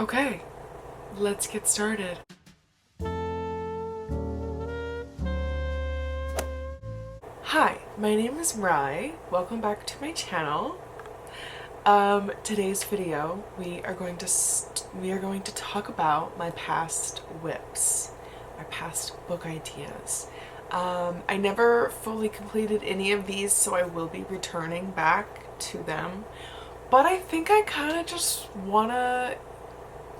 Okay, let's get started. Hi, my name is Rye. Welcome back to my channel. Today's video, we are going to talk about my past whips, my past book ideas. I never fully completed any of these, so I will be returning back to them. But I think I kind of just wanna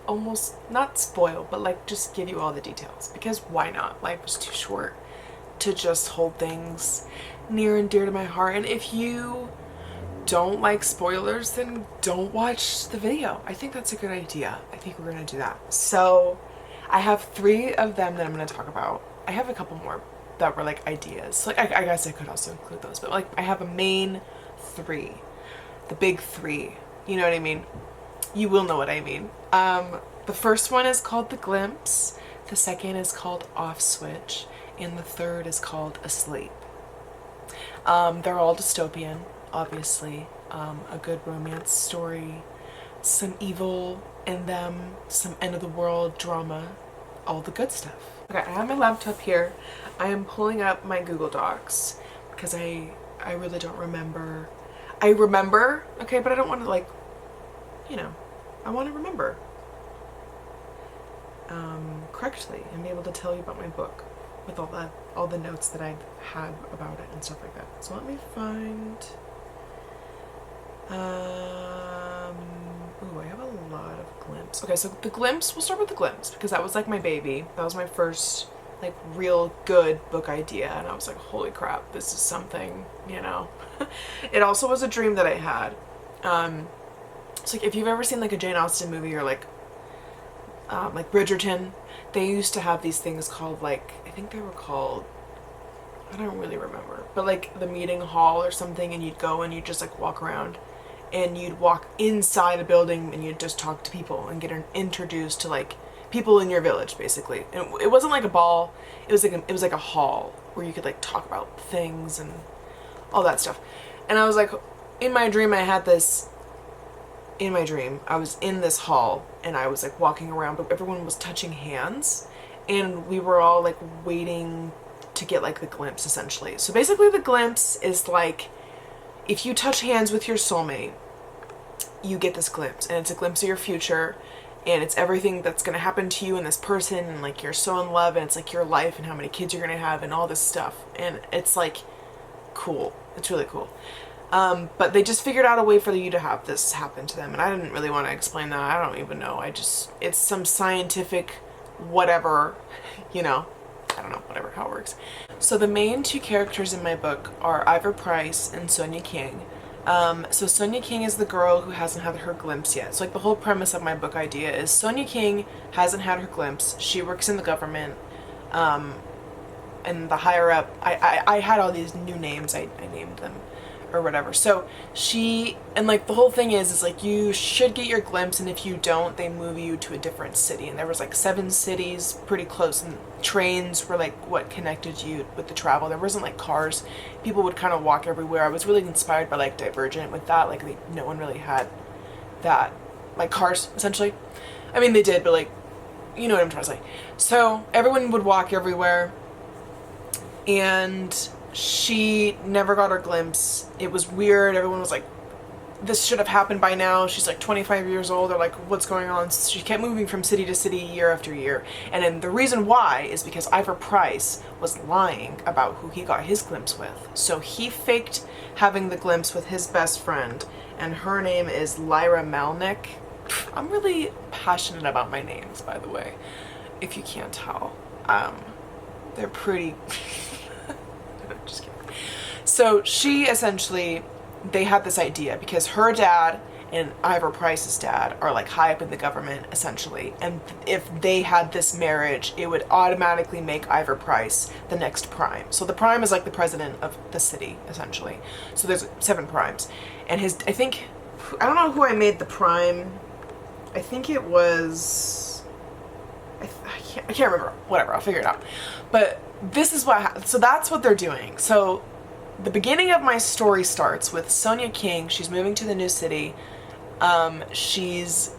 almost not spoil, but like just give you all the details, because why not? Life is too short to just hold things near and dear to my heart. And if you don't like spoilers, then don't watch the video. I think that's a good idea. I think we're gonna do that. So I have 3 of them that I'm gonna talk about. I have a couple more that were like ideas. Like I guess I could also include those, but like I have a main 3, the big 3. You know what I mean? You will know what I mean. The first one is called The Glimpse, the second is called Off Switch, and the third is called Asleep. They're all dystopian, obviously. A good romance story, some evil in them, some end of the world drama, all the good stuff. Okay, I have my laptop here. I am pulling up my Google Docs because I really don't remember. I remember, okay, but I don't want to like, you know, I want to remember correctly and be able to tell you about my book with all the notes that I had about it and stuff like that. So let me find. Ooh, I have a lot of Glimpse. Okay, so The Glimpse. We'll start with The Glimpse because that was like my baby. That was my first like real good book idea, and I was like, holy crap, this is something, you know. It also was a dream that I had. So like if you've ever seen like a Jane Austen movie or like Bridgerton, they used to have these things called like, I think they were called, I don't really remember, but like the meeting hall or something, and you'd go and you'd just like walk around and you'd walk inside a building and you'd just talk to people and get introduced to like people in your village basically. And it wasn't like a ball, it was like a hall where you could like talk about things and all that stuff. And I was like, in my dream I was in this hall and I was like walking around, but everyone was touching hands and we were all like waiting to get like the glimpse essentially. So basically the glimpse is like, if you touch hands with your soulmate, you get this glimpse, and it's a glimpse of your future, and it's everything that's going to happen to you and this person, and like you're so in love, and it's like your life and how many kids you're going to have and all this stuff. And it's like cool. It's really cool. But they just figured out a way for you to have this happen to them. And I didn't really want to explain that. I don't even know. It's some scientific whatever, you know, I don't know, whatever, how it works. So the main 2 characters in my book are Ivor Price and Sonia King. So Sonia King is the girl who hasn't had her glimpse yet. So like the whole premise of my book idea is Sonia King hasn't had her glimpse. She works in the government. And the higher up, I had all these new names, I named them or whatever. So she, and like the whole thing is like you should get your glimpse, and if you don't, they move you to a different city. And there was like 7 cities pretty close, and trains were like what connected you with the travel. There wasn't like cars. People would kind of walk everywhere. I was really inspired by like Divergent with that. Like no one really had that, like cars essentially. I mean they did, but like, you know what I'm trying to say. So everyone would walk everywhere, and she never got her glimpse. It was weird. Everyone was like, this should have happened by now. She's like 25 years old. They're like, what's going on? She kept moving from city to city year after year. And then the reason why is because Ivor Price was lying about who he got his glimpse with. So he faked having the glimpse with his best friend, and her name is Lyra Malnick. I'm really passionate about my names, by the way, if you can't tell. They're pretty... Just kidding. So she essentially, they had this idea because her dad and Ivor Price's dad are like high up in the government essentially, and if they had this marriage, it would automatically make Ivor Price the next prime. So the prime is like the president of the city essentially. So there's 7 primes, and I don't know who I made the prime. I think it was, I can't remember. Whatever, I'll figure it out. But this is so that's what they're doing. So the beginning of my story starts with Sonia King. She's moving to the new city. She's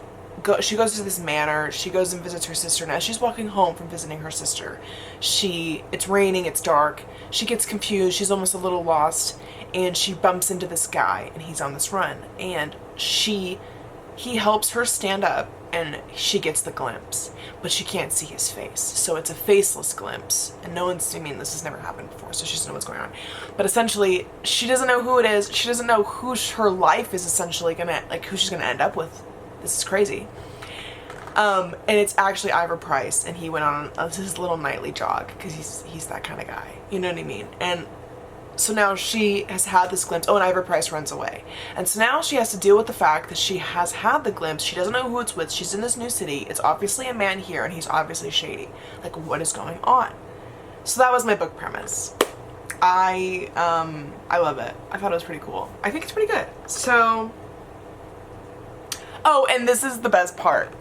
she goes to this manor. She goes and visits her sister. And as she's walking home from visiting her sister, it's raining, it's dark. She gets confused. She's almost a little lost, and she bumps into this guy, and he's on this run. And he helps her stand up, and she gets the glimpse, but she can't see his face. So it's a faceless glimpse, and this has never happened before, so she doesn't know what's going on. But essentially, she doesn't know who it is. She doesn't know who her life is essentially who she's gonna end up with. This is crazy. And it's actually Ivor Price, and he went on his little nightly jog, because he's that kind of guy. You know what I mean? And so now she has had this glimpse. Oh, and Ivor Price runs away. And so now she has to deal with the fact that she has had the glimpse. She doesn't know who it's with. She's in this new city. It's obviously a man here, and he's obviously shady. Like, what is going on? So that was my book premise. I love it. I thought it was pretty cool. I think it's pretty good. So, oh, and this is the best part.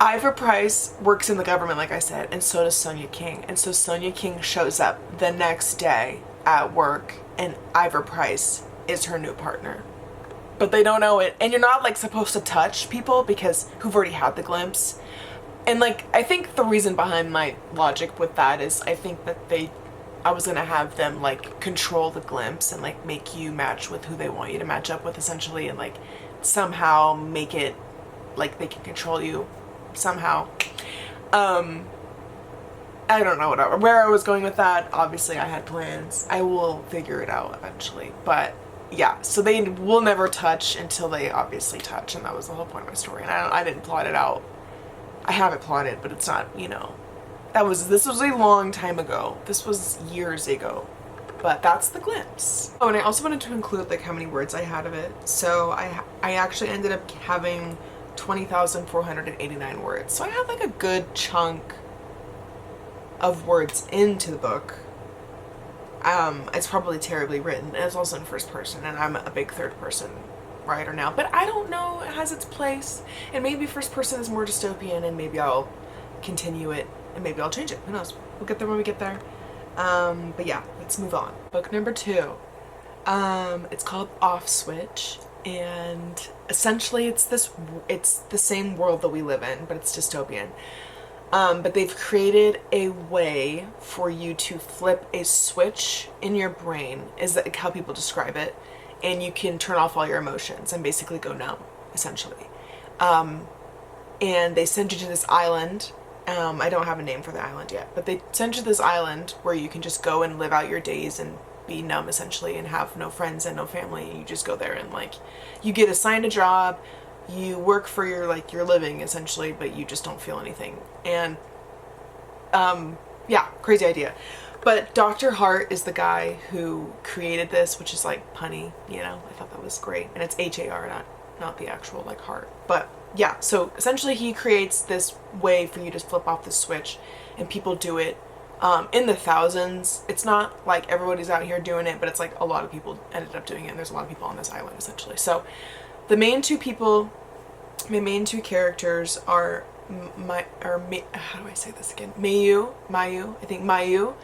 Ivor Price works in the government, like I said, and so does Sonia King. And so Sonia King shows up the next day at work, and Ivor Price is her new partner. But they don't know it. And you're not, like, supposed to touch people who've already had the glimpse. And, like, I think the reason behind my logic with that is I think that I was gonna have them, like, control the glimpse and, like, make you match with who they want you to match up with, essentially, and, like, somehow make it like they can control you somehow. I don't know where I was going with that. Obviously I had plans. I will figure it out eventually. But yeah, so they will never touch until they obviously touch, and that was the whole point of my story. And I didn't plot it out. I have it plotted, but it's not, this was a long time ago. This was years ago. But that's the glimpse. Oh, and I also wanted to include, like, how many words I had of it. So I actually ended up having 20,489 words. So I had, like, a good chunk of words into the book. It's probably terribly written, and it's also in first person, and I'm a big third person writer now. But I don't know, it has its place. And maybe first person is more dystopian, and maybe I'll continue it, and maybe I'll change it. Who knows? We'll get there when we get there. But yeah, let's move on. Book number 2. It's called Off Switch, and essentially it's the same world that we live in, but it's dystopian. But they've created a way for you to flip a switch in your brain, is that how people describe it, and you can turn off all your emotions and basically go numb, essentially. And they send you to this island. I don't have a name for the island yet, but they send you to this island where you can just go and live out your days and be numb, essentially, and have no friends and no family. You just go there and, like, you get assigned a job, you work for your living, essentially, but you just don't feel anything. And yeah, crazy idea. But Dr. Hart is the guy who created this, which is, like, punny, I thought that was great. And it's H-A-R, not the actual, like, heart. But yeah, so essentially he creates this way for you to flip off the switch, and people do it in the thousands. It's not like everybody's out here doing it, but it's like a lot of people ended up doing it, and there's a lot of people on this island, essentially. So my main two characters are how do I say this again? Mayu, I think Mayu,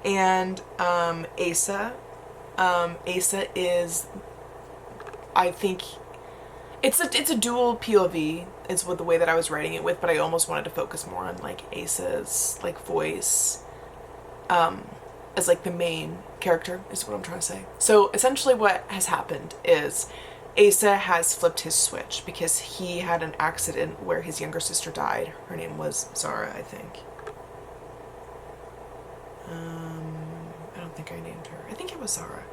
and Asa. Asa is, I think, it's a dual POV is with the way that I was writing it with, but I almost wanted to focus more on, like, Asa's, like, voice as, like, the main character is what I'm trying to say. So essentially what has happened is Asa has flipped his switch because he had an accident where his younger sister died. Her name was Zara, I think. I don't think I named her. I think it was Zara.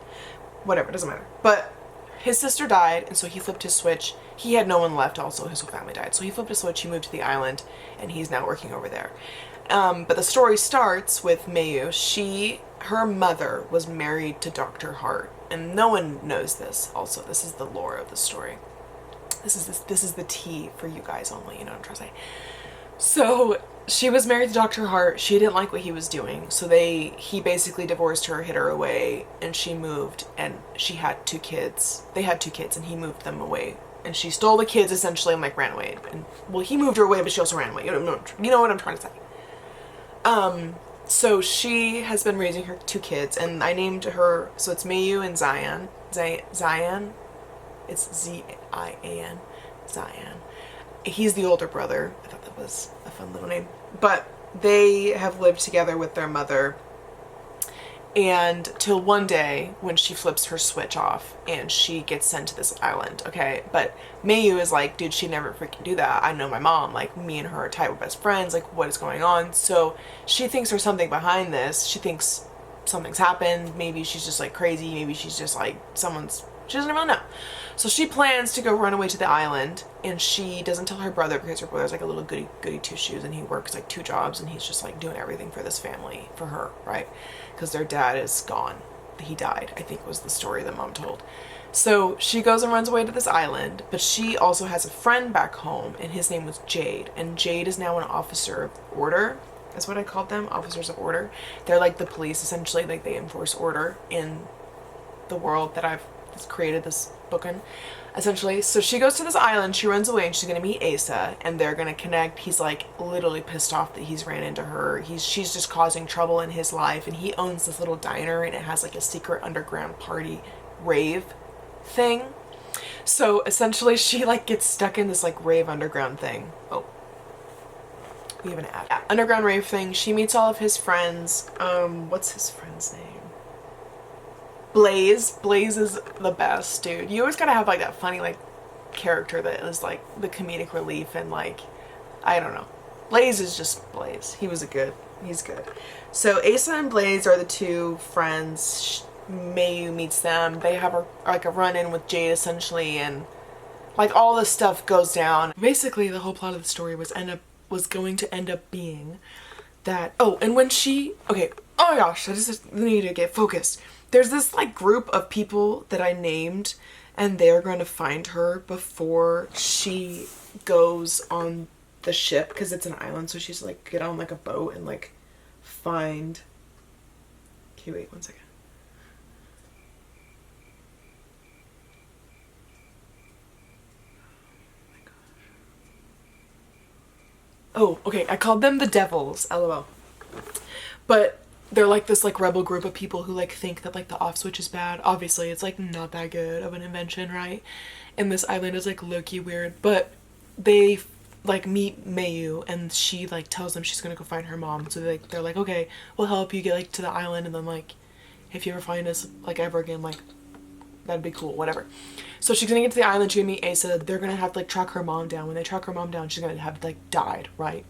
Whatever, it doesn't matter. But his sister died, and so he flipped his switch. He had no one left, also his whole family died. So he flipped his switch, he moved to the island, and he's now working over there. But the story starts with Mayu. Her mother was married to Dr. Hart, and no one knows this. Also, this is the lore of the story. This is the tea for you guys only, you know what I'm trying to say. So she was married to Dr. Hart. She didn't like what he was doing, so he basically divorced her, hid her away, and she moved, and she had 2 kids. They had 2 kids, and he moved them away. And she stole the kids, essentially, and, like, ran away. And, well, he moved her away, but she also ran away. You know what I'm trying to say. So she has been raising her 2 kids, and I named her, so it's Mayu and Zion. Zion, it's Z-I-A-N. Zion. He's the older brother. I thought that was a fun little name. But they have lived together with their mother, and till one day when she flips her switch off and she gets sent to this island. Okay, but Mayu is like, dude, she never freaking do that. I know my mom, like me and her are tight, we're best friends, like what is going on? So she thinks there's something behind this. She thinks something's happened. Maybe she's just like crazy, maybe she's just like she doesn't really know. So she plans to go run away to the island, and she doesn't tell her brother because her brother's like a little goody two shoes, and he works like 2 jobs, and he's just like doing everything for this family, for her, right? Because their dad is gone. He died, I think was the story that mom told. So she goes and runs away to this island, but she also has a friend back home, and his name was Jade, and Jade is now an officer of order. That's what I called them, officers of order. They're like the police, essentially, like they enforce order in the world that I've created this book in, essentially. So she goes to this island, she runs away, and she's gonna meet Asa, and they're gonna connect. He's like literally pissed off that he's ran into her. She's just causing trouble in his life, and he owns this little diner, and it has like a secret underground party rave thing. So essentially she like gets stuck in this like rave underground thing. Oh, we have an ad. Yeah, underground rave thing. She meets all of his friends. What's his friend's name? Blaze. Blaze is the best, dude. You always gotta have like that funny like character that is like the comedic relief, and like, I don't know. Blaze is just Blaze. He's good. So Asa and Blaze are the 2 friends. Mayu meets them. They have a run-in with Jade essentially, and like all this stuff goes down. Basically the whole plot of the story was going to end up being that, oh, and when okay, oh my gosh, I just need to get focused. There's this like group of people that I named, and they're going to find her before she goes on the ship, because it's an island, so she's like get on like a boat and like find, okay, wait 1 second. Oh, okay, I called them the Devils, lol. But they're like this like rebel group of people who like think that like the off switch is bad. Obviously it's like not that good of an invention, right? And this island is like low-key weird, but they like meet Mayu, and she like tells them she's gonna go find her mom. So they're like, okay, we'll help you get like to the island, and then like if you ever find us like ever again, like that'd be cool, whatever. So she's gonna get to the island, she's gonna meet Asa. They're gonna have to like track her mom down. When they track her mom down, she's gonna have like died, right?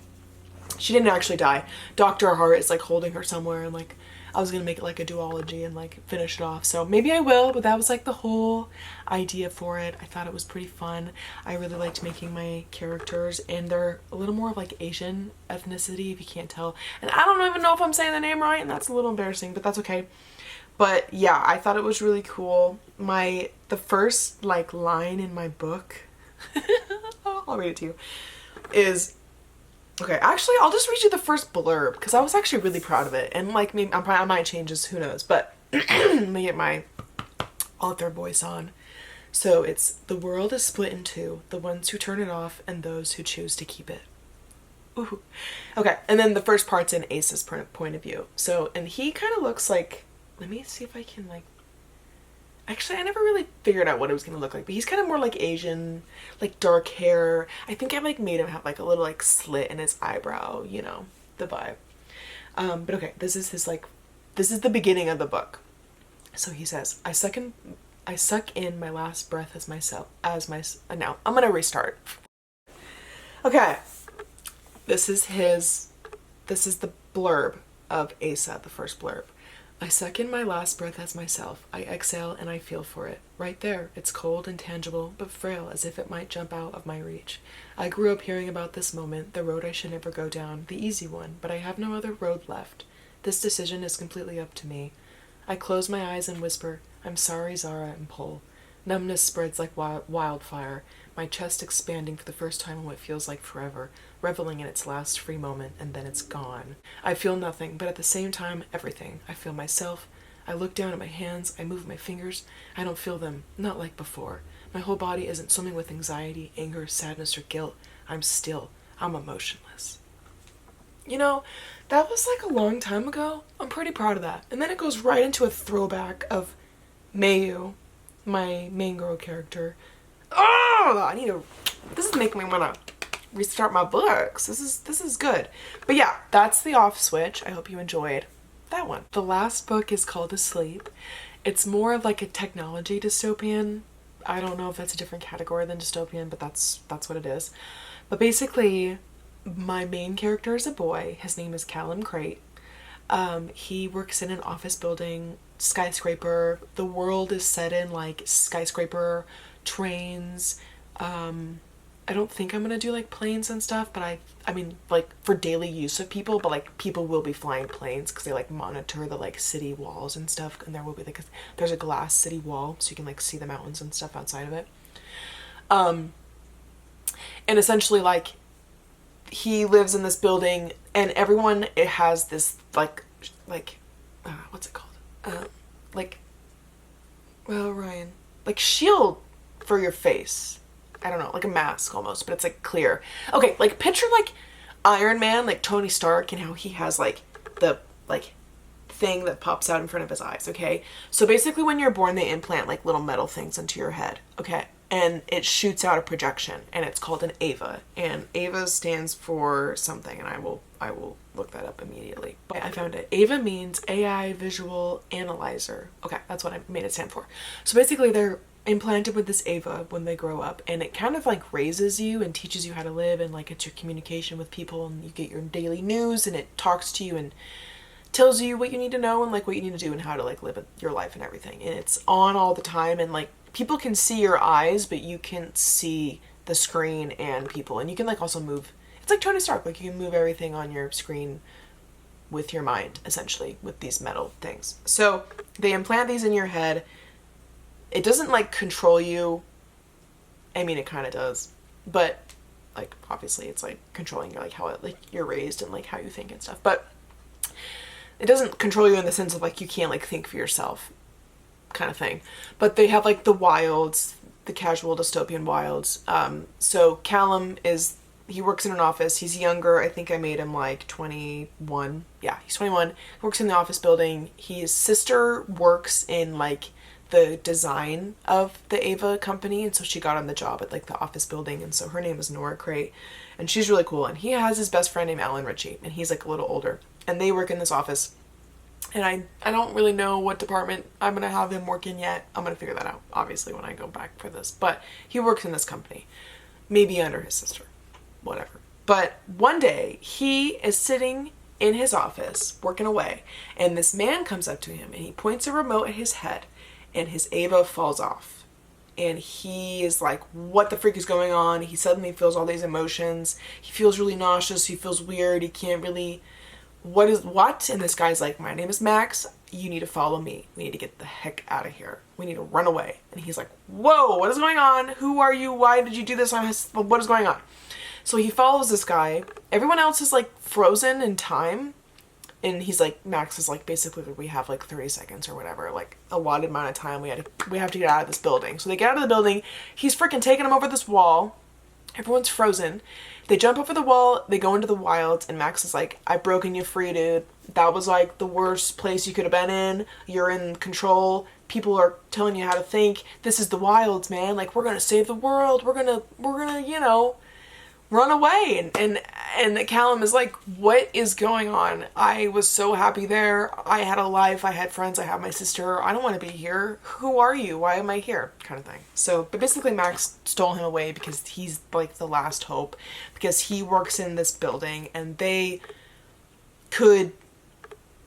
She didn't actually die. Dr. Hart is like holding her somewhere, and like I was gonna make it like a duology and like finish it off. So maybe I will, but that was like the whole idea for it. I thought it was pretty fun. I really liked making my characters, and they're a little more of like Asian ethnicity, if you can't tell. And I don't even know if I'm saying the name right, and that's a little embarrassing, but that's okay. But yeah, I thought it was really cool. The first like line in my book, I'll read it to you, is, okay, actually I'll just read you the first blurb, because I was actually really proud of it, and like maybe I might change this, who knows, but let me get my author voice on. So it's, the world is split in 2, the ones who turn it off and those who choose to keep it. Ooh. Okay, and then the first part's in Ace's point of view. So, and he kind of looks like, let me see if I can like, actually I never really figured out what it was gonna look like, but he's kind of more like Asian, like dark hair. I think I like made him have like a little like slit in his eyebrow, you know, the vibe. But okay, this is the beginning of the book. So he says, I suck in my last breath as myself, now I'm gonna restart. Okay, this is the blurb of Asa, the first blurb. I suck in my last breath as myself. I exhale and I feel for it. Right there, it's cold and tangible, but frail as if it might jump out of my reach. I grew up hearing about this moment, the road I should never go down, the easy one, but I have no other road left. This decision is completely up to me. I close my eyes and whisper, I'm sorry, Zara, and pull. Numbness spreads like wildfire, my chest expanding for the first time in what feels like forever, reveling in its last free moment, and then it's gone. I feel nothing, but at the same time, everything. I feel myself. I look down at my hands, I move my fingers. I don't feel them, not like before. My whole body isn't swimming with anxiety, anger, sadness, or guilt. I'm still. I'm emotionless. You know, that was like a long time ago. I'm pretty proud of that. And then it goes right into a throwback of Mayu, my main girl character. Oh, I need to This is making me want to restart my books. This is good. But yeah, that's The Off Switch. I hope you enjoyed that one. The last book is called Asleep. It's more of like a technology dystopian. I don't know if that's a different category than dystopian, but that's what it is. But basically, my main character is a boy. His name is Callum Crate. He works in an office building, skyscraper. The world is set in like skyscraper, trains. I don't think I'm gonna do like planes and stuff, but I mean like for daily use of people, but like people will be flying planes because they like monitor the like city walls and stuff, and there will be like there's a glass city wall so you can like see the mountains and stuff outside of it. And essentially like he lives in this building and everyone, it has this like what's it called? Ryan, like shield for your face. I don't know, like a mask almost, but it's like clear. Okay, like picture like Iron Man, like Tony Stark, and how he has like the like thing that pops out in front of his eyes, okay? So basically when you're born, they implant like little metal things into your head, okay? And it shoots out a projection, and it's called an AVA. And AVA stands for something, and I will look that up immediately. But I found it. AVA means AI Visual Analyzer. Okay, that's what I made it stand for. So basically they're implanted with this AVA when they grow up, and it kind of like raises you and teaches you how to live, and like it's your communication with people, and you get your daily news, and it talks to you and tells you what you need to know and like what you need to do and how to like live your life and everything. And it's on all the time, and like people can see your eyes, but you can't see the screen and people, and you can like also move. It's like Tony Stark, like you can move everything on your screen with your mind, essentially, with these metal things. So they implant these in your head. It doesn't like control you. I mean, it kind of does, but like obviously it's like controlling you, like how it, like you're raised and like how you think and stuff. But it doesn't control you in the sense of like you can't like think for yourself, kind of thing. But they have like the wilds, the casual dystopian wilds. So Callum he works in an office. He's younger. I think I made him like 21. Yeah, he's 21. He works in the office building. His sister works in like the design of the Ava company, and so she got on the job at like the office building, and so her name is Nora Crate, and she's really cool. And he has his best friend named Alan Ritchie, and he's like a little older, and they work in this office. And I don't really know what department I'm gonna have him work in yet. I'm gonna figure that out obviously when I go back for this, but he works in this company, maybe under his sister, whatever. But one day he is sitting in his office working away, and this man comes up to him and he points a remote at his head, and his AVA falls off. And he is like, what the freak is going on? He suddenly feels all these emotions. He feels really nauseous. He feels weird. He can't really, what? And this guy's like, my name is Max. You need to follow me. We need to get the heck out of here. We need to run away. And he's like, whoa, what is going on? Who are you? Why did you do this? What is going on? So he follows this guy. Everyone else is like frozen in time. And he's like, Max is like, basically we have like 30 seconds or whatever, like a allotted amount of time. We have to get out of this building. So they get out of the building. He's freaking taking them over this wall. Everyone's frozen. They jump over the wall. They go into the wilds. And Max is like, I've broken you free, dude. That was like the worst place you could have been in. You're in control. People are telling you how to think. This is the wilds, man. Like, we're going to save the world. We're going to, you know, run away. And Callum is like, what is going on? I was so happy there. I had a life. I had friends. I have my sister. I don't want to be here. Who are you? Why am I here? Kind of thing. So, but basically Max stole him away because he's like the last hope, because he works in this building and they could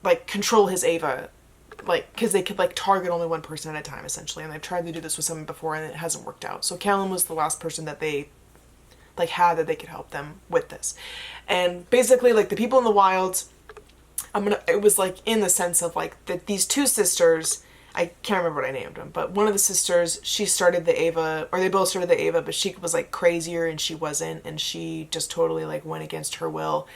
like control his Ava, like, because they could like target only one person at a time essentially. And they've tried to do this with someone before and it hasn't worked out. So Callum was the last person that they like had that they could help them with this. And basically like the people in the wilds, it was like in the sense of like that these two sisters, I can't remember what I named them, but one of the sisters, she started the Ava, or they both started the Ava, but she was like crazier and she wasn't, and she just totally like went against her will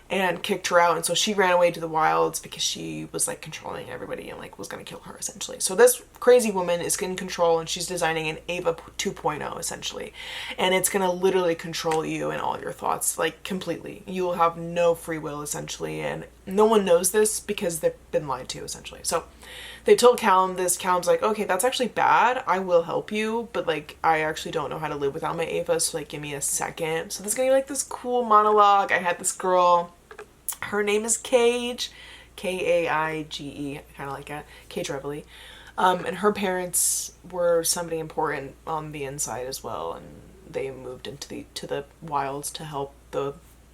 and kicked her out. And so she ran away to the wilds because she was like controlling everybody and like was going to kill her essentially. So this crazy woman is in control and she's designing an Ava 2.0 essentially. And it's going to literally control you and all your thoughts like completely. You will have no free will essentially. And no one knows this because they've been lied to, essentially. So they told Callum this. Callum's like, okay, that's actually bad. I will help you, but like, I actually don't know how to live without my Ava, so like, give me a second. So there's gonna be like this cool monologue. I had this girl, her name is Cage, Kaige, I kind of like it, Cage Reveille. And her parents were somebody important on the inside as well, and they moved into the wilds to help the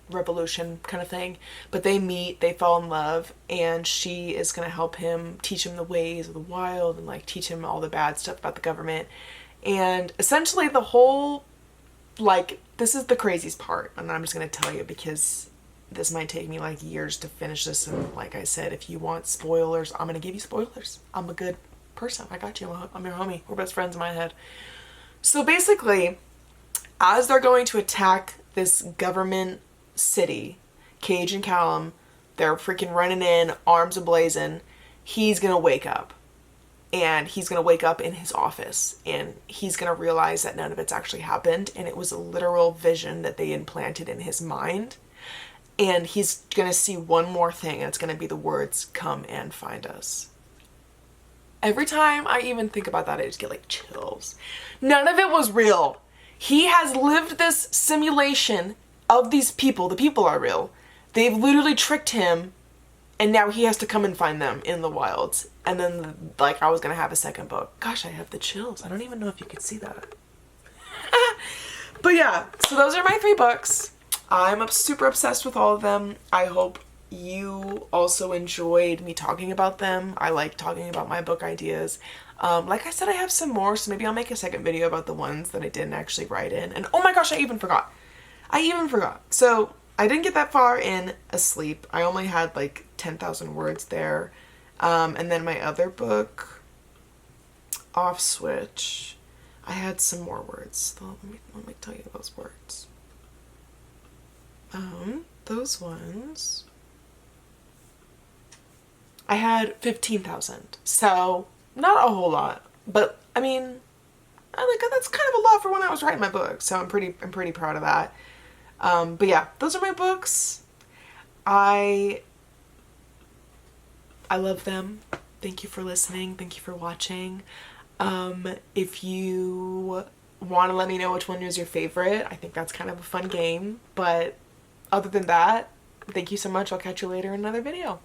revolution kind of thing. But they meet, they fall in love, and she is going to help him, teach him the ways of the wild, and like teach him all the bad stuff about the government. And essentially the whole, like, this is the craziest part, and I'm just going to tell you because this might take me like years to finish this, and like I said, if you want spoilers, I'm going to give you spoilers. I'm a good person. I got you. I'm your homie. We're best friends in my head. So basically, as they're going to attack this government city, Cage and Callum, they're freaking running in, arms ablazing. He's gonna wake up. And he's gonna wake up in his office. And he's gonna realize that none of it's actually happened. And it was a literal vision that they implanted in his mind. And he's gonna see one more thing, and it's gonna be the words, "Come and find us." Every time I even think about that, I just get like chills. None of it was real. He has lived this simulation of these people. The people are real. They've literally tricked him, and now he has to come and find them in the wilds. And then, like, I was gonna have a second book. Gosh, I have the chills. I don't even know if you could see that. But yeah, so those are my 3 books. I'm super obsessed with all of them. I hope you also enjoyed me talking about them. I like talking about my book ideas. Like I said, I have some more, so maybe I'll make a second video about the ones that I didn't actually write in. And oh my gosh, I even forgot. So I didn't get that far in Asleep. I only had like 10,000 words there. And then my other book, Off Switch, I had some more words. So let me tell you those words. Those ones, I had 15,000. So not a whole lot, but I mean, that's kind of a lot for when I was writing my book. So I'm pretty proud of that. But yeah, those are my books. I love them. Thank you for listening. Thank you for watching. If you want to let me know which one was your favorite, I think that's kind of a fun game. But other than that, thank you so much. I'll catch you later in another video.